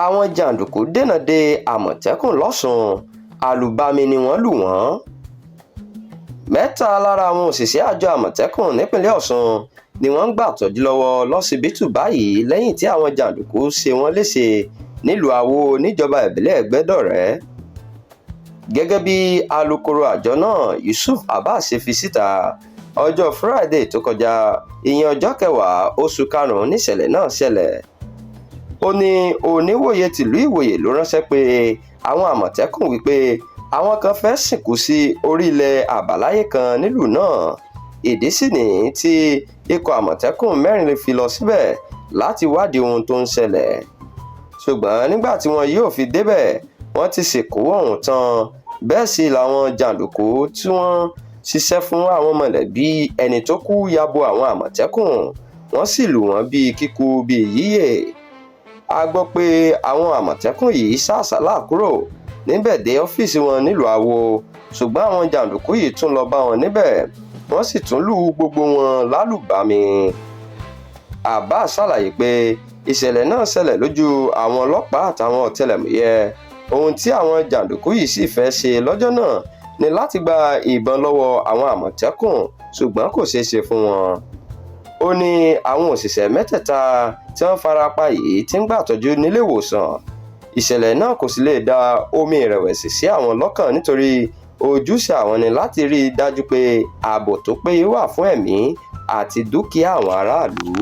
àwọn jàǹdùkú dènà de àmọ̀tẹ́kùn lọ́sùn àlùbami ni wọ́n lù wọ́n. mẹ́ta lára àwọn òṣìṣẹ́ àjọ àmọ̀tẹ́kùn nípínlẹ̀ ọ̀ṣun ni wọ́n ń gbà tọ́jú lọ́wọ́ lọ́sibítù báyìí lẹ́yìn tí àwọn jàǹdùkú ṣe wọ́n léṣe nílùú àwo níjọba ìbílẹ̀ ẹgbẹ́dọ̀rẹ́. gẹ́gẹ́ bí alukoro àjọ náà Yusuf Abbas ṣe fi síta, ọjọ́ Friday tó kọjá ìyẹn ọjọ́ 10 oṣù karùn-ún níṣẹ̀lẹ̀ náà ṣẹlẹ̀. ó ní oníwòye tìlú ìwòye ló ránṣẹ́ pé àwọn àmọ̀tẹ́kùn wípé àwọn kan fẹ́ sìnkú sí orí ilẹ̀ àbáláyé kan nílùú náà. ìdí sì ní tí ikọ̀ àmọ̀tẹ́kùn 4 fi lọ síbẹ̀ láti wádìí ohun tó ń ṣẹlẹ̀. ṣùgbọ́n nígbà tí wọn yóò fi débẹ̀ wọ́n ti sìnkú ọ̀hún tán. bẹ́ẹ̀ sì làwọn jàǹdùkú tí wọ́n ṣiṣẹ́ fún àwọn mọ̀lẹ́bí ẹni tó kú ya bo àwọn àmọ̀tẹ́kùn, wọ́n sì lù wọ́n bíi kíkú bíi yíyè. a gbọ́ pé àwọn àmọ̀tẹ́kùn yìí sá àsálà kúrò níbẹ̀ dé ọ́fíìsì wọn nílùú àwo, ṣùgbọ́n àwọn jàǹdùkú yìí tún lọ bá wọn níbẹ̀ wọ́n sì tún lù gbogbo wọn lálùbami. Abbas ṣàlàyé pé ìṣẹ̀lẹ̀ náà ṣẹlẹ̀ lójú àwọn ọlọ́pàá àtàwọn ọ̀tẹlẹ̀múyẹ́. ohun tí àwọn jàǹdùkú yìí sì fẹ́ ṣe lọ́jọ́ náà ni láti gba ìbọn lọ́wọ́ àwọn àmọ̀tẹ́kùn, ṣùgbọ́n kò ṣeé ṣe fún wọn. ó ní àwọn òṣìṣẹ́ mẹ́tẹ̀ẹ̀ta tí wọ́n farapa yìí ti ń gbàtọ́jú nílé ìwòsàn. ìṣẹ̀lẹ̀ náà kò sì lè da omi ìrẹ̀wẹ̀sì sí àwọn lọ́kàn nítorí ojúṣe àwọn ni láti rí i dájú pé ààbò tó péye wà fún ẹ̀mí àti dúkìá àwọn aráàlú.